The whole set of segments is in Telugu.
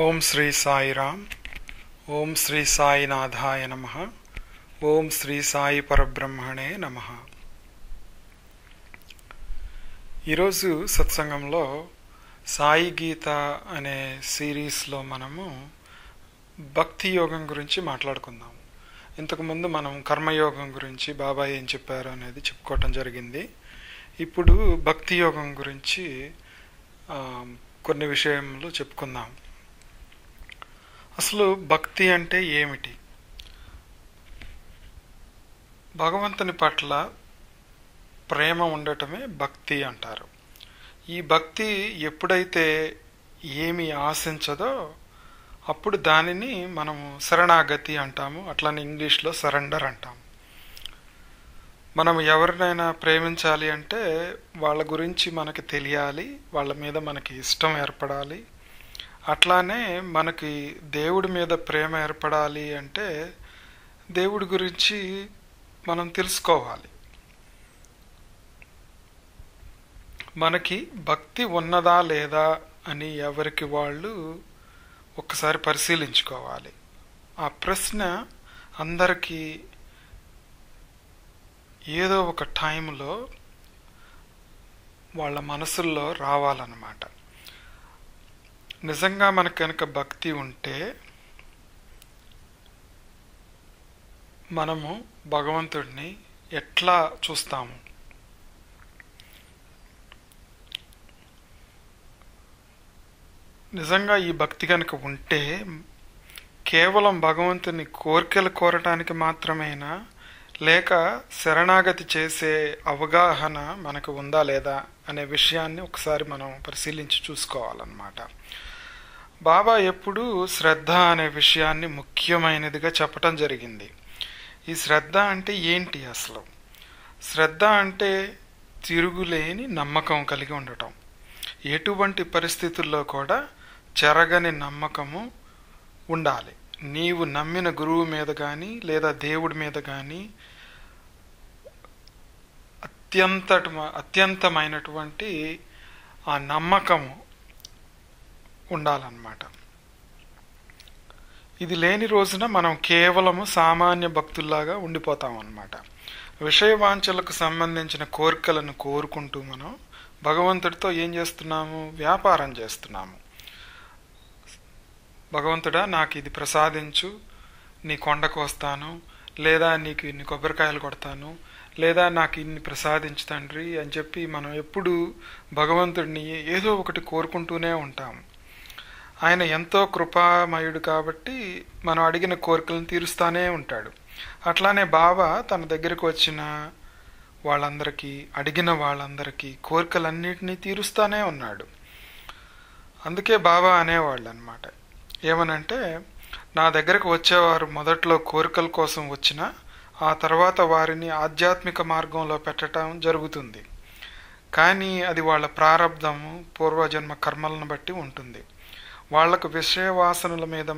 ఓం శ్రీ సాయిరామ్. ఓం శ్రీ సాయినాథాయ నమః. ఓం శ్రీ సాయి పరబ్రహ్మణే నమః. ఈరోజు సత్సంగంలో సాయి గీత అనే సిరీస్లో మనము భక్తి యోగం గురించి మాట్లాడుకుందాం. ఇంతకుముందు మనం కర్మయోగం గురించి బాబా ఏం చెప్పారు అనేది చెప్పుకోవటం జరిగింది. ఇప్పుడు భక్తి యోగం గురించి కొన్ని విషయములు చెప్పుకుందాం. అసలు భక్తి అంటే ఏమిటి? భగవంతుని పట్ల ప్రేమ ఉండటమే భక్తి అంటారు. ఈ భక్తి ఎప్పుడైతే ఏమి ఆశించదో అప్పుడు దానిని మనము శరణాగతి అంటాము. అట్లనే ఇంగ్లీష్లో సరెండర్ అంటాము. మనం ఎవరినైనా ప్రేమించాలి అంటే వాళ్ళ గురించి మనకి తెలియాలి, వాళ్ళ మీద మనకి ఇష్టం ఏర్పడాలి. అట్లానే మనకి దేవుడి మీద ప్రేమ ఏర్పడాలి అంటే దేవుడి గురించి మనం తెలుసుకోవాలి. మనకి భక్తి ఉన్నదా లేదా అని ఎవరికి వాళ్ళు ఒక్కసారి పరిశీలించుకోవాలి. ఆ ప్రశ్న అందరికీ ఏదో ఒక టైంలో వాళ్ళ మనసుల్లో రావాలన్నమాట. నిజంగా మనకు కనుక భక్తి ఉంటే మనము భగవంతుడిని ఎట్లా చూస్తాము? నిజంగా ఈ భక్తి కనుక ఉంటే కేవలం భగవంతుని కోరికలు కోరటానికి మాత్రమేనా, లేక శరణాగతి చేసే అవగాహన మనకు ఉందా లేదా అనే విషయాన్ని ఒకసారి మనం పరిశీలించి చూసుకోవాలన్నమాట. బాబా ఎప్పుడూ శ్రద్ధ అనే విషయాన్ని ముఖ్యమైనదిగా చెప్పటం జరిగింది. ఈ శ్రద్ధ అంటే ఏంటి? అసలు శ్రద్ధ అంటే తిరుగులేని నమ్మకం కలిగి ఉండటం. ఎటువంటి పరిస్థితుల్లో కూడా చెరగని నమ్మకము ఉండాలి. నీవు నమ్మిన గురువు మీద కానీ లేదా దేవుడి మీద కానీ అత్యంతమైనటువంటి ఆ నమ్మకము ఉండాలన్నమాట. ఇది లేని రోజున మనం కేవలము సామాన్య భక్తుల్లాగా ఉండిపోతాం అన్నమాట. విషయవాంఛలకు సంబంధించిన కోరికలను కోరుకుంటూ మనం భగవంతుడితో ఏం చేస్తున్నాము? వ్యాపారం చేస్తున్నాము. భగవంతుడా, నాకు ఇది ప్రసాదించు, నీ కొండకు వస్తాను, లేదా నీకు ఇన్ని కొబ్బరికాయలు కొడతాను, లేదా నాకు ఇన్ని ప్రసాదించు తండ్రి అని చెప్పి మనం ఎప్పుడు భగవంతుడిని ఏదో ఒకటి కోరుకుంటూనే ఉంటాము. ఆయన ఎంతో కృపామయుడు కాబట్టి మనం అడిగిన కోరికలను తీరుస్తానే ఉంటాడు. అట్లానే బాబా తన దగ్గరకు వచ్చిన వాళ్ళందరికీ, అడిగిన వాళ్ళందరికీ కోరికలన్నిటినీ తీరుస్తానే ఉన్నాడు. అందుకే బాబా అనేవాళ్ళు అనమాట. ఏమనంటే, నా దగ్గరకు వచ్చేవారు మొదట్లో కోరికల కోసం వచ్చినా ఆ తర్వాత వారిని ఆధ్యాత్మిక మార్గంలో పెట్టడం జరుగుతుంది. కానీ అది వాళ్ళ ప్రారబ్ధము, పూర్వజన్మ కర్మలను బట్టి ఉంటుంది. వాళ్లకు విషయవాసనల మీద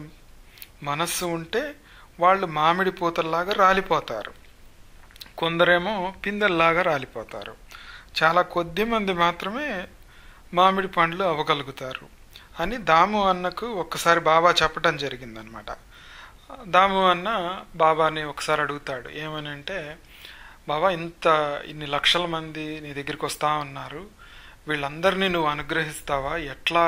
మనస్సు ఉంటే వాళ్ళు మామిడి పూతల్లాగా రాలిపోతారు, కొందరేమో పిందెల్లాగా రాలిపోతారు. చాలా కొద్ది మంది మాత్రమే మామిడి పండ్లు అవ్వగలుగుతారు అని దాము అన్నకు ఒక్కసారి బాబా చెప్పడం జరిగిందనమాట. దాము అన్న బాబాని ఒకసారి అడుగుతాడు, ఏమనంటే, బాబా, ఇన్ని లక్షల మంది నీ దగ్గరికి వస్తా ఉన్నారు, వీళ్ళందరినీ నువ్వు అనుగ్రహిస్తావా? ఎట్లా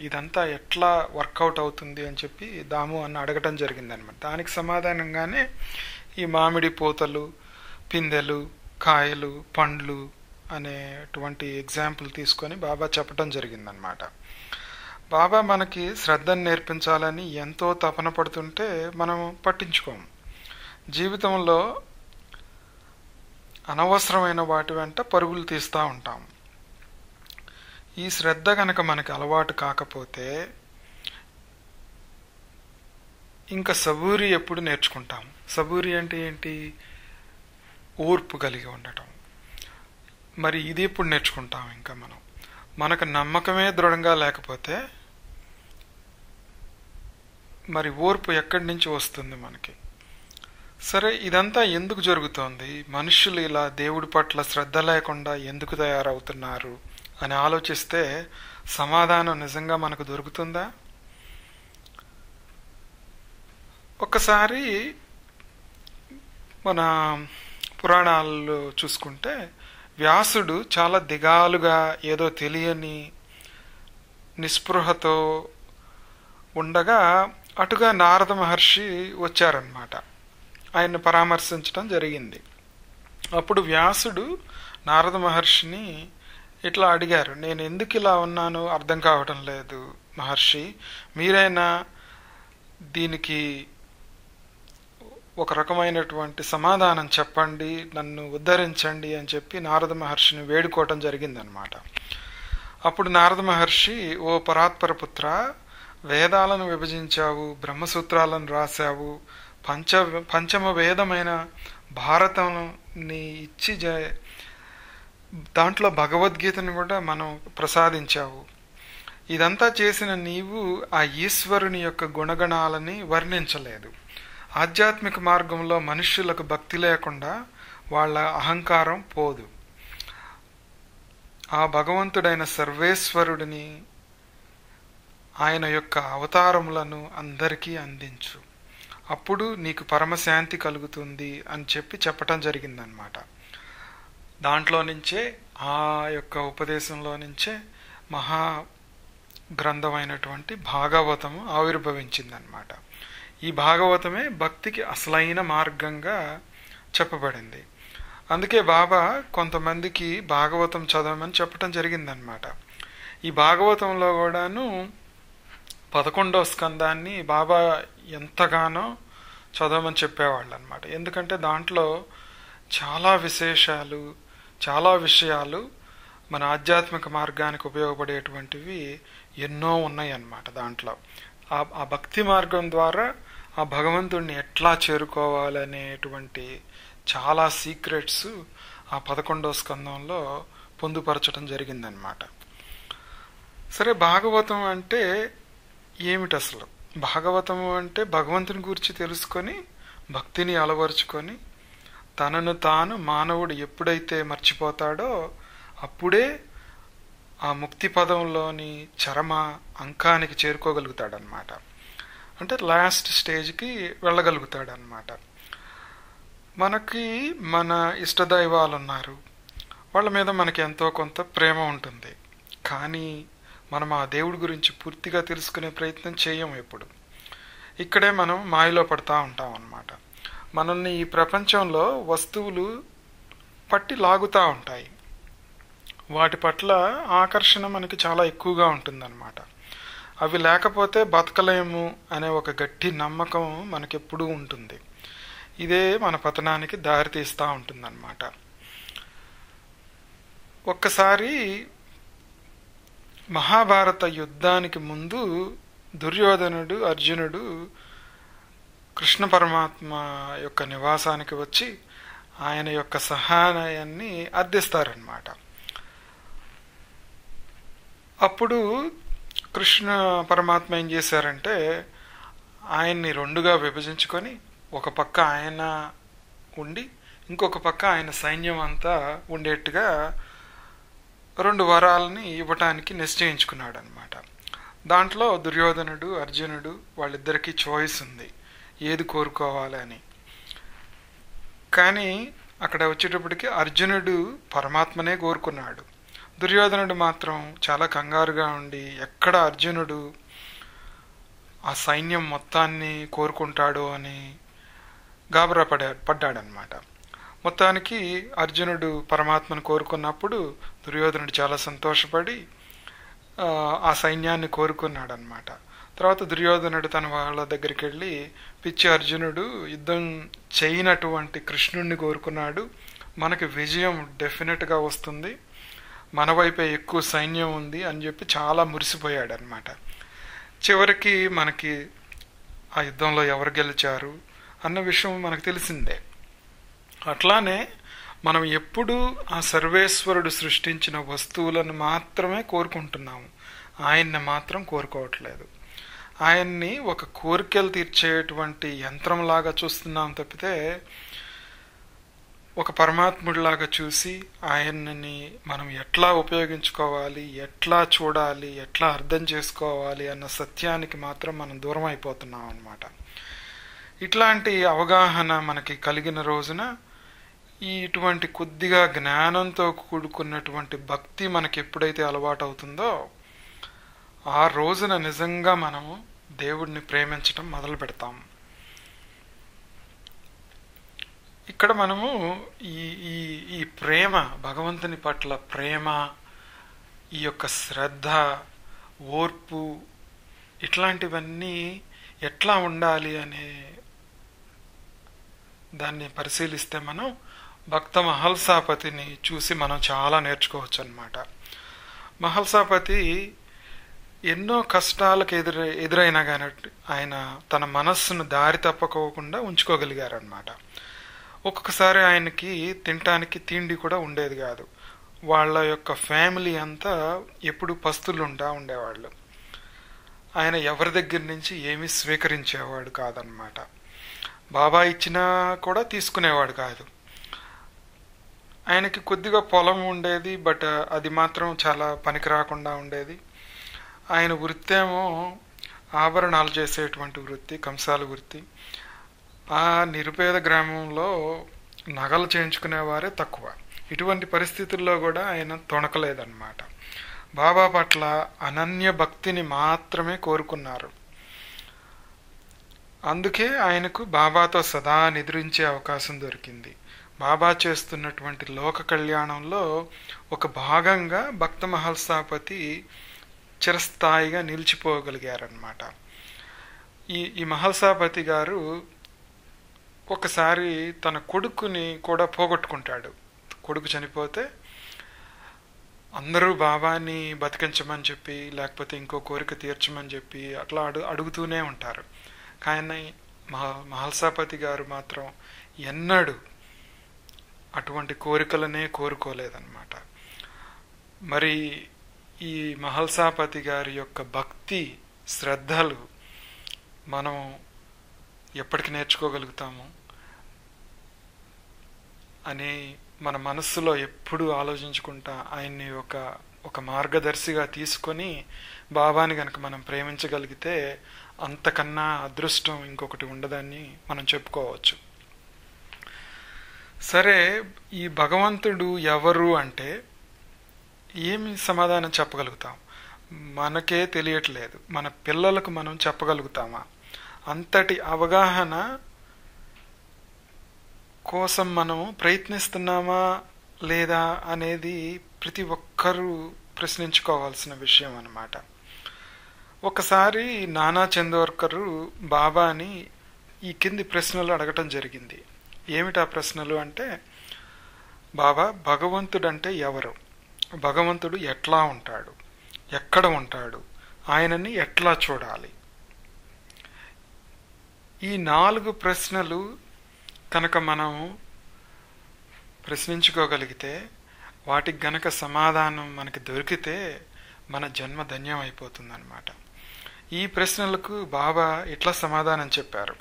ఇదంతా ఎట్లా వర్కౌట్ అవుతుంది అని చెప్పి దాము అన్న అడగటం జరిగిందనమాట. దానికి సమాధానంగానే ఈ మామిడి పూతలు, పిందెలు, కాయలు, పండ్లు అనేటువంటి ఎగ్జాంపుల్ తీసుకొని బాబా చెప్పటం జరిగిందనమాట. బాబా మనకి శ్రద్ధను నేర్పించాలని ఎంతో తపన పడుతుంటే మనం పట్టించుకోము. జీవితంలో అనవసరమైన వాటి వెంట పరుగులు తీస్తూ ఉంటాం. ఈ శ్రద్ధ కనుక మనకి అలవాటు కాకపోతే ఇంకా సబూరి ఎప్పుడు నేర్చుకుంటాం? సబూరి అంటే ఏంటి? ఓర్పు కలిగి ఉండటం. మరి ఇది ఎప్పుడు నేర్చుకుంటాం? ఇంకా మనకు నమ్మకమే దృఢంగా లేకపోతే మరి ఓర్పు ఎక్కడి నుంచి వస్తుంది మనకి? సరే, ఇదంతా ఎందుకు జరుగుతోంది? మనుషులు ఇలా దేవుడి పట్ల శ్రద్ధ లేకుండా ఎందుకు తయారవుతున్నారు అని ఆలోచిస్తే సమాధానం నిజంగా మనకు దొరుకుతుందా? ఒక్కసారి మన పురాణాల్లో చూసుకుంటే వ్యాసుడు చాలా దిగాలుగా ఏదో తెలియని నిస్పృహతో ఉండగా అటుగా నారద మహర్షి వచ్చారన్నమాట. ఆయన్ని పరామర్శించడం జరిగింది. అప్పుడు వ్యాసుడు నారద మహర్షిని ఇట్లా అడిగారు, నేను ఎందుకు ఇలా ఉన్నానో అర్థం కావటం లేదు మహర్షి, మీరైనా దీనికి ఒక రకమైనటువంటి సమాధానం చెప్పండి, నన్ను ఉద్ధరించండి అని చెప్పి నారద మహర్షిని వేడుకోవటం జరిగిందనమాట. అప్పుడు నారద మహర్షి, ఓ పరాత్పర పుత్ర, వేదాలను విభజించావు, బ్రహ్మసూత్రాలను రాశావు, పంచమ వేదమైన భారతాన్ని ఇచ్చి దాంట్లో భగవద్గీతను కూడా మనం ప్రసాదించావు. ఇదంతా చేసిన నీవు ఆ ఈశ్వరుని యొక్క గుణగణాలని వర్ణించలేదు. ఆధ్యాత్మిక మార్గంలో మనుష్యులకు భక్తి లేకుండా వాళ్ళ అహంకారం పోదు. ఆ భగవంతుడైన సర్వేశ్వరుడిని, ఆయన యొక్క అవతారములను అందరికీ అందించు, అప్పుడు నీకు పరమశాంతి కలుగుతుంది అని చెప్పటం జరిగిందనమాట. దాంట్లో నుంచే, ఆ యొక్క ఉపదేశంలో నుంచే మహా గ్రంథమైనటువంటి భాగవతము ఆవిర్భవించిందనమాట. ఈ భాగవతమే భక్తికి అసలైన మార్గంగా చెప్పబడింది. అందుకే బాబా కొంతమందికి భాగవతం చదవమని చెప్పటం జరిగిందనమాట. ఈ భాగవతంలో కూడాను 11వ స్కందాన్ని బాబా ఎంతగానో చదవమని చెప్పేవాళ్ళు అనమాట. ఎందుకంటే దాంట్లో చాలా విశేషాలు, చాలా విషయాలు మన ఆధ్యాత్మిక మార్గానికి ఉపయోగపడేటువంటివి ఎన్నో ఉన్నాయి అన్నమాట. దాంట్లో ఆ భక్తి మార్గం ద్వారా ఆ భగవంతుడిని ఎట్లా చేరుకోవాలనేటువంటి చాలా సీక్రెట్స్ ఆ 11వ స్కందంలో పొందుపరచడం జరిగిందనమాట. సరే, భాగవతం అంటే ఏమిటి అసలు? భాగవతము అంటే భగవంతుని గురించి తెలుసుకొని భక్తిని అలవరుచుకొని తనను తాను మానవుడు ఎప్పుడైతే మర్చిపోతాడో అప్పుడే ఆ ముక్తి పదంలోని చరమ అంకానికి చేరుకోగలుగుతాడనమాట. అంటే లాస్ట్ స్టేజ్కి వెళ్ళగలుగుతాడనమాట. మనకి మన ఇష్టదైవాలు ఉన్నారు, వాళ్ళ మీద మనకి ఎంతో కొంత ప్రేమ ఉంటుంది, కానీ మనం ఆ దేవుడి గురించి పూర్తిగా తెలుసుకునే ప్రయత్నం చేయము ఎప్పుడు. ఇక్కడే మనం మాయలో పడతా ఉంటాం అన్నమాట. మనల్ని ఈ ప్రపంచంలో వస్తువులు పట్టి లాగుతూ ఉంటాయి, వాటి పట్ల ఆకర్షణ మనకి చాలా ఎక్కువగా ఉంటుందన్నమాట. అవి లేకపోతే బతకలేము అనే ఒక గట్టి నమ్మకం మనకెప్పుడూ ఉంటుంది. ఇదే మన పతనానికి దారితీస్తూ ఉంటుందన్నమాట. ఒక్కసారి మహాభారత యుద్ధానికి ముందు దుర్యోధనుడు, అర్జునుడు కృష్ణ పరమాత్మ యొక్క నివాసానికి వచ్చి ఆయన యొక్క సహాయాన్ని అర్థిస్తారన్నమాట. అప్పుడు కృష్ణ పరమాత్మ ఏం చేశారంటే ఆయన్ని రెండుగా విభజించుకొని ఒక పక్క ఆయన ఉండి ఇంకొక పక్క ఆయన సైన్యం అంతా ఉండేట్టుగా 2 వరాలని ఇవ్వటానికి నిశ్చయించుకున్నాడు అనమాట. దాంట్లో దుర్యోధనుడు, అర్జునుడు వాళ్ళిద్దరికీ చాయిస్ ఉంది ఏది కోరుకోవాలని. కానీ అక్కడ వచ్చేటప్పటికి అర్జునుడు పరమాత్మనే కోరుకున్నాడు. దుర్యోధనుడు మాత్రం చాలా కంగారుగా ఉండి ఎక్కడ అర్జునుడు ఆ సైన్యం మొత్తాన్ని కోరుకుంటాడో అని గాబరా పడ్డాడనమాట. మొత్తానికి అర్జునుడు పరమాత్మను కోరుకున్నప్పుడు దుర్యోధనుడు చాలా సంతోషపడి ఆ సైన్యాన్ని కోరుకున్నాడు అనమాట. తర్వాత దుర్యోధనుడు తన వాళ్ళ దగ్గరికి వెళ్ళి, పిచ్చి అర్జునుడు యుద్ధం చేయనటువంటి కృష్ణుడిని కోరుకున్నాడు, మనకి విజయం డెఫినెట్గా వస్తుంది, మన వైపే ఎక్కువ సైన్యం ఉంది అని చెప్పి చాలా మురిసిపోయాడు అనమాట. చివరికి మనకి ఆ యుద్ధంలో ఎవరు గెలిచారు అన్న విషయం మనకు తెలిసిందే. అట్లానే మనం ఎప్పుడూ ఆ సర్వేశ్వరుడు సృష్టించిన వస్తువులను మాత్రమే కోరుకుంటున్నాము, ఆయన్ని మాత్రం కోరుకోవట్లేదు. ఆయన్ని ఒక కోరికలు తీర్చేటువంటి యంత్రంలాగా చూస్తున్నాం తప్పితే ఒక పరమాత్ముడిలాగా చూసి ఆయన్ని మనం ఎట్లా ఉపయోగించుకోవాలి, ఎట్లా చూడాలి, ఎట్లా అర్థం చేసుకోవాలి అన్న సత్యానికి మాత్రం మనం దూరం అయిపోతున్నాం అన్నమాట. ఇట్లాంటి అవగాహన మనకి కలిగిన రోజున ఇటువంటి కొద్దిగా జ్ఞానంతో కూడుకున్నటువంటి భక్తి మనకి ఎప్పుడైతే అలవాటు అవుతుందో ఆ రోజున నిజంగా మనము దేవుడిని ప్రేమించటం మొదలు పెడతాం. ఇక్కడ మనము ఈ ఈ ఈ ప్రేమ, భగవంతుని పట్ల ప్రేమ, ఈ యొక్క శ్రద్ధ, ఓర్పు, ఇట్లాంటివన్నీ ఎట్లా ఉండాలి అనే దాన్ని పరిశీలిస్తే మనం భక్త మహల్సాపతిని చూసి మనం చాలా నేర్చుకోవచ్చు అన్నమాట. మహల్సాపతి ఎన్నో కష్టాలకు ఎదురైనా కానీ ఆయన తన మనస్సును దారి తప్పకోకుండా ఉంచుకోగలిగారనమాట. ఒక్కొక్కసారి ఆయనకి తినటానికి తిండి కూడా ఉండేది కాదు. వాళ్ళ యొక్క ఫ్యామిలీ అంతా ఎప్పుడు పస్తులుంటా ఉండేవాళ్ళు. ఆయన ఎవరి దగ్గర నుంచి ఏమీ స్వీకరించేవాడు కాదనమాట. బాబా ఇచ్చినా కూడా తీసుకునేవాడు కాదు. ఆయనకి కొద్దిగా పొలం ఉండేది, బట్ అది మాత్రం చాలా పనికి రాకుండా ఉండేది. ఆయన వృత్తి ఏమో ఆభరణాలు చేసేటువంటి వృత్తి, కంసాల వృత్తి. ఆ నిరుపేద గ్రామంలో నగలు చేయించుకునేవారే తక్కువ. ఇటువంటి పరిస్థితుల్లో కూడా ఆయన తొణకలేదన్నమాట. బాబా పట్ల అనన్య భక్తిని మాత్రమే కోరుకున్నారు. అందుకే ఆయనకు బాబాతో సదా నిద్రించే అవకాశం దొరికింది. బాబా చేస్తున్నటువంటి లోక కళ్యాణంలో ఒక భాగంగా భక్త మహల్సాపతి చిరస్థాయిగా నిలిచిపోగలిగారనమాట. ఈ మహల్సాపతి గారు ఒకసారి తన కొడుకుని కూడా పోగొట్టుకుంటాడు. కొడుకు చనిపోతే అందరూ బాబాని బతికించమని చెప్పి, లేకపోతే ఇంకో కోరిక తీర్చమని చెప్పి అట్లా అడుగుతూనే ఉంటారు. కానీ మహల్సాపతి గారు మాత్రం ఎన్నడూ అటువంటి కోరికలనే కోరుకోలేదన్నమాట. మరి ఈ మహల్సాపతి గారి యొక్క భక్తి శ్రద్ధలు మనం ఎప్పటికి నేర్చుకోగలుగుతాము అని మన మనస్సులో ఎప్పుడూ ఆలోచించుకుంటా ఆయన్ని ఒక మార్గదర్శిగా తీసుకొని బాబాని గనక మనం ప్రేమించగలిగితే అంతకన్నా అదృష్టం ఇంకొకటి ఉండదని మనం చెప్పుకోవచ్చు. సరే, ఈ భగవంతుడు ఎవరు అంటే ఏమి సమాధానం చెప్పగలుగుతాం? మనకే తెలియట్లేదు. మన పిల్లలకు మనం చెప్పగలుగుతామా? అంతటి అవగాహన కోసం మనం ప్రయత్నిస్తున్నామా లేదా అనేది ప్రతి ఒక్కరూ ప్రశ్నించుకోవాల్సిన విషయం అన్నమాట. ఒకసారి నానా చందోర్కర్ బాబాని ఈ కింది ప్రశ్నలు అడగటం జరిగింది. ఏమిటా ప్రశ్నలు అంటే, బాబా, భగవంతుడంటే ఎవరు? భగవంతుడు ఎట్లా ఉంటాడు? ఎక్కడ ఉంటాడు? ఆయనని ఎట్లా చూడాలి? ఈ 4 ప్రశ్నలు కనుక మనం ప్రశ్నించుకోగలిగితే, వాటికి గనక సమాధానం మనకి దొరికితే మన జన్మ ధన్యం అయిపోతుంది అన్నమాట. ఈ ప్రశ్నలకు బాబా ఇట్లా సమాధానం చెప్పారు.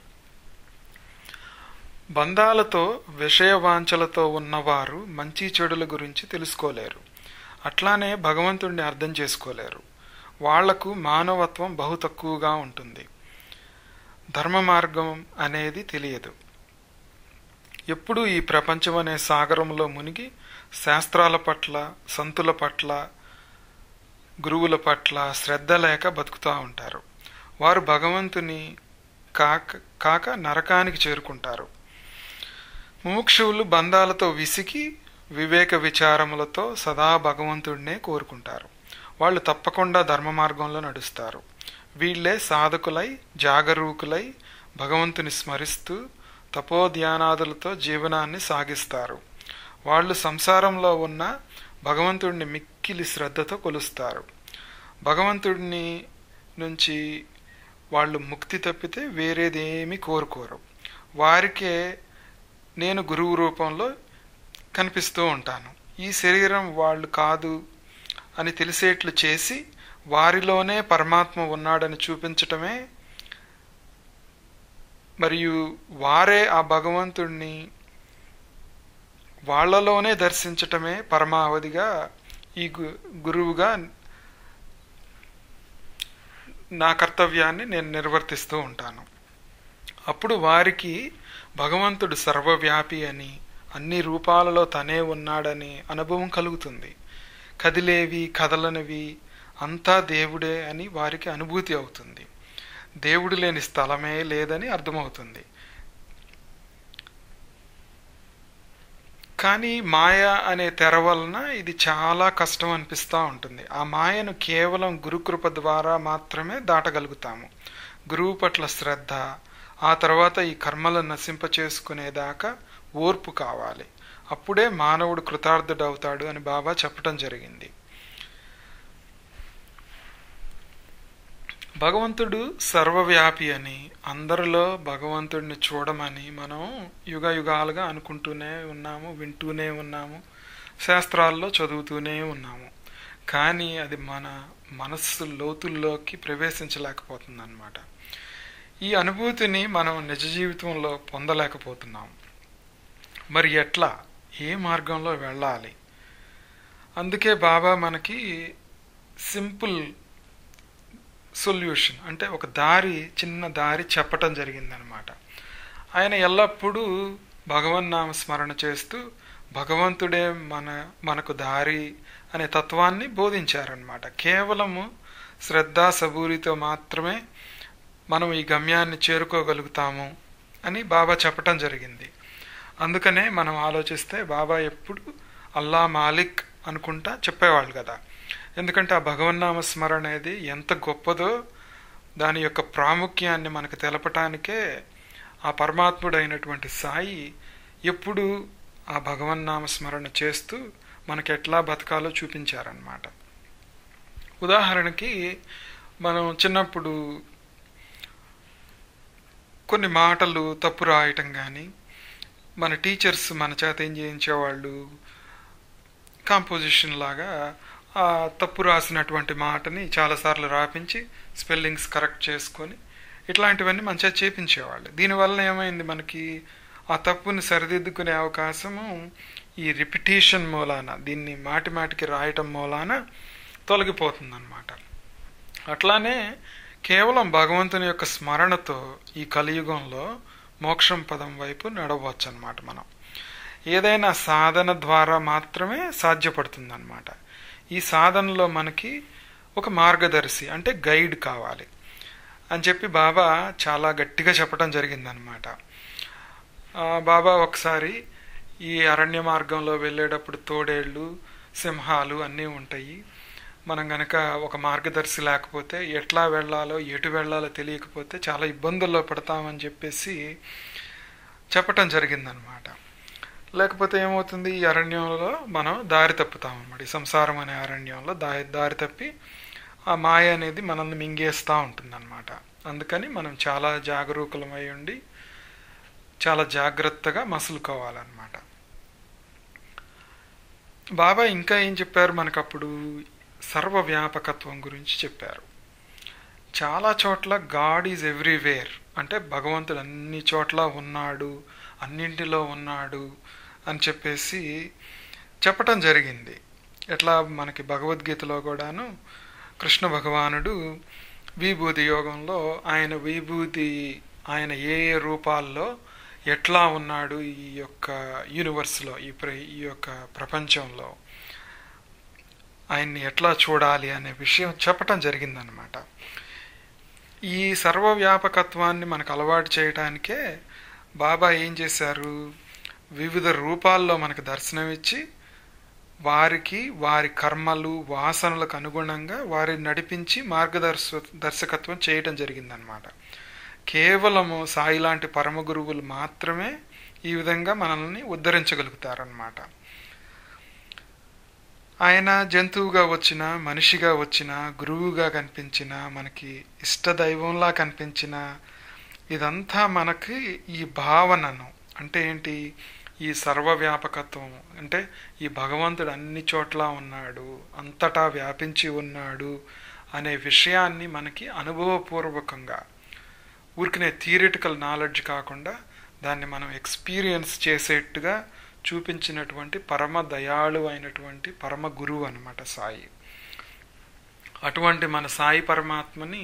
బంధాలతో, విషయవాంఛలతో ఉన్నవారు మంచి చెడుల గురించి తెలుసుకోలేరు. అట్లానే భగవంతుడిని అర్థం చేసుకోలేరు. వాళ్లకు మానవత్వం బహు తక్కువగా ఉంటుంది. ధర్మ మార్గం అనేది తెలియదు. ఎప్పుడూ ఈ ప్రపంచం అనే సాగరంలో మునిగి శాస్త్రాల పట్ల, సంతుల పట్ల, గురువుల పట్ల శ్రద్ధ లేక బతుకుతూ ఉంటారు. వారు భగవంతుని కాక నరకానికి చేరుకుంటారు. ముముక్షువులు బంధాలతో విసిగి వివేక విచారములతో సదా భగవంతుడినే కోరుకుంటారు. వాళ్ళు తప్పకుండా ధర్మ మార్గంలో నడుస్తారు. వీళ్లే సాధకులై, జాగరూకులై భగవంతుని స్మరిస్తూ తపోధ్యానాదులతో జీవనాన్ని సాగిస్తారు. వాళ్ళు సంసారంలో ఉన్న భగవంతుడిని మిక్కిలి శ్రద్ధతో కొలుస్తారు. భగవంతుడిని నుంచి వాళ్ళు ముక్తి తప్పితే వేరేదేమీ కోరుకోరు. వారికే నేను గురువు రూపంలో కనిపిస్తూ ఉంటాను. ఈ శరీరం వాళ్ళు కాదు అని తెలిసేట్లు చేసి వారిలోనే పరమాత్మ ఉన్నాడని చూపించటమే, మరియు వారే ఆ భగవంతుడిని వాళ్లలోనే దర్శించటమే పరమావధిగా ఈ గురువుగా నా కర్తవ్యాన్ని నేను నిర్వర్తిస్తూ ఉంటాను. అప్పుడు వారికి భగవంతుడు సర్వవ్యాపి అని, అన్ని రూపాలలో తనే ఉన్నాడని అనుభవం కలుగుతుంది. కదిలేవి కదలనివి అంతా దేవుడే అని వారికి అనుభూతి అవుతుంది. దేవుడు లేని స్థలమే లేదని అర్థమవుతుంది. కానీ మాయ అనే తెర వలన ఇది చాలా కష్టం అనిపిస్తూ ఉంటుంది. ఆ మాయను కేవలం గురుకృప ద్వారా మాత్రమే దాటగలుగుతాము. గురువు పట్ల శ్రద్ధ, ఆ తర్వాత ఈ కర్మలను నశింప చేసుకునేదాకా ఓర్పు కావాలి. అప్పుడే మానవుడు కృతార్థుడవుతాడు అని బాబా చెప్పటం జరిగింది. భగవంతుడు సర్వవ్యాపి అని, అందరిలో భగవంతుడిని చూడమని మనం యుగ యుగాలుగా అనుకుంటూనే ఉన్నాము, వింటూనే ఉన్నాము, శాస్త్రాల్లో చదువుతూనే ఉన్నాము. కానీ అది మన మనస్సు లోతుల్లోకి ప్రవేశించలేకపోతుంది అన్నమాట. ఈ అనుభూతిని మనం నిజ జీవితంలో పొందలేకపోతున్నాం. మరి ఎట్లా, ఏ మార్గంలో వెళ్ళాలి? అందుకే బాబా మనకి సింపుల్ సొల్యూషన్ అంటే ఒక దారి, చిన్న దారి చెప్పటం జరిగిందనమాట. ఆయన ఎల్లప్పుడూ భగవన్నామ స్మరణ చేస్తూ భగవంతుడే మనకు దారి అనే తత్వాన్ని బోధించారనమాట. కేవలము శ్రద్ధ సబూరితో మాత్రమే మనం ఈ గమ్యాన్ని చేరుకోగలుగుతాము అని బాబా చెప్పటం జరిగింది. అందుకనే మనం ఆలోచిస్తే బాబా ఎప్పుడు అల్లా మాలిక్ అనుకుంటా చెప్పేవాళ్ళు కదా. ఎందుకంటే ఆ భగవన్నామ స్మరణ అనేది ఎంత గొప్పదో దాని యొక్క ప్రాముఖ్యాన్ని మనకు తెలపటానికే ఆ పరమాత్ముడైనటువంటి సాయి ఎప్పుడు ఆ భగవన్నామ స్మరణ చేస్తూ మనకి ఎట్లా బతకాలో చూపించారనమాట. ఉదాహరణకి మనం చిన్నప్పుడు కొన్ని మాటలు తప్పు రాయటం కానీ, మన టీచర్స్ మన చేత ఏం చేయించేవాళ్ళు, కాంపోజిషన్ లాగా ఆ తప్పు రాసినటువంటి మాటని చాలాసార్లు రాపించి స్పెల్లింగ్స్ కరెక్ట్ చేసుకొని ఇట్లాంటివన్నీ మన చేత చేయించేవాళ్ళు. దీనివల్ల ఏమైంది, మనకి ఆ తప్పుని సరిదిద్దుకునే అవకాశము ఈ రిపిటేషన్ మూలాన, దీన్ని మాటి మాటికి రాయటం మూలాన తొలగిపోతుందన్నమాట. అట్లానే కేవలం భగవంతుని యొక్క స్మరణతో ఈ కలియుగంలో మోక్షం పదం వైపు నడవచ్చు అన్నమాట. మనం ఏదైనా సాధన ద్వారా మాత్రమే సాధ్యపడుతుందన్నమాట. ఈ సాధనలో మనకి ఒక మార్గదర్శి అంటే గైడ్ కావాలి అని చెప్పి బాబా చాలా గట్టిగా చెప్పడం జరిగిందనమాట. బాబా ఒకసారి ఈ అరణ్య మార్గంలో వెళ్ళేటప్పుడు తోడేళ్ళు, సింహాలు అన్నీ ఉంటాయి. మనం గనక ఒక మార్గదర్శి లేకపోతే ఎట్లా వెళ్ళాలో ఎటు వెళ్ళాలో తెలియకపోతే చాలా ఇబ్బందుల్లో పడతామని చెప్పేసి చెప్పటం జరిగిందనమాట. లేకపోతే ఏమవుతుంది, ఈ అరణ్యంలో మనం దారి తప్పుతాం అన్నమాట. ఈ సంసారం అనే అరణ్యంలో దారి తప్పి ఆ మాయ అనేది మనల్ని మింగేస్తూ ఉంటుంది అన్నమాట. అందుకని మనం చాలా జాగరూకులమై ఉండి చాలా జాగ్రత్తగా మసులుకోవాలన్నమాట. బాబా ఇంకా ఏం చెప్పారు మనకప్పుడు, సర్వవ్యాపకత్వం గురించి చెప్పారు. చాలా చోట్ల గాడ్ ఈజ్ ఎవ్రీవేర్ అంటే భగవంతుడు అన్ని చోట్ల ఉన్నాడు, అన్నింటిలో ఉన్నాడు అని చెప్పేసి చెప్పటం జరిగింది. ఎట్లా మనకి భగవద్గీతలో కూడాను కృష్ణ భగవానుడు విభూతి యోగంలో ఆయన ఏ ఏ రూపాల్లో ఎట్లా ఉన్నాడు ఈ యొక్క యూనివర్స్లో, ఈ యొక్క ప్రపంచంలో ఆయన్ని ఎట్లా చూడాలి అనే విషయం చెప్పటం జరిగిందనమాట. ఈ సర్వవ్యాపకత్వాన్ని మనకు అలవాటు చేయడానికే బాబా ఏం చేశారు, వివిధ రూపాల్లో మనకు దర్శనమిచ్చి వారి కర్మలు వాసనలకు అనుగుణంగా వారిని నడిపించి మార్గదర్శకత్వం చేయటం జరిగిందనమాట. కేవలము సాయి లాంటి పరమ గురువులు మాత్రమే ఈ విధంగా మనల్ని ఉద్ధరించగలుగుతారనమాట. ఆయన జంతువుగా వచ్చిన, మనిషిగా వచ్చిన, గురువుగా కనిపించిన, మనకి ఇష్టదైవంలా కనిపించిన, ఇదంతా మనకి ఈ భావనను అంటే ఏంటి, ఈ సర్వవ్యాపకత్వం అంటే ఈ భగవంతుడు అన్ని చోట్ల ఉన్నాడు, అంతటా వ్యాపించి ఉన్నాడు అనే విషయాన్ని మనకి అనుభవపూర్వకంగా, ఊరికనే థియరిటికల్ నాలెడ్జ్ కాకుండా దాన్ని మనం ఎక్స్పీరియన్స్ చేసేట్టుగా చూపించినటువంటి పరమ దయాళు అయినటువంటి పరమ గురువు అన్నమాట సాయి. అటువంటి మన సాయి పరమాత్మని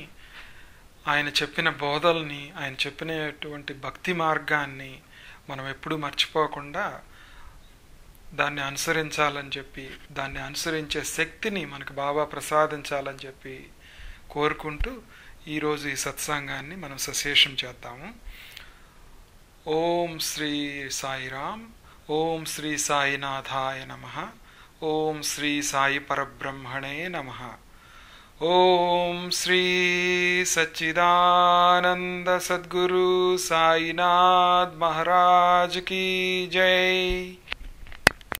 ఆయన చెప్పిన బోధల్ని, ఆయన చెప్పినటువంటి భక్తి మార్గాన్ని మనం ఎప్పుడూ మర్చిపోకుండా దాన్ని అనుసరించాలని చెప్పి, దాన్ని అనుసరించే శక్తిని మనకు బాబా ప్రసాదించాలని చెప్పి కోరుకుంటూ ఈరోజు ఈ సత్సంగాన్ని మనం సశేషం చేద్దాము. ఓం శ్రీ సాయిరామ్. ఓం శ్రీ సాయినాథాయ నమః. ఓం శ్రీ సాయి పరబ్రహ్మణే నమః. ఓం శ్రీ సచ్చిదానంద సద్గురు సాయినాథ్ మహారాజ్ కీ జై.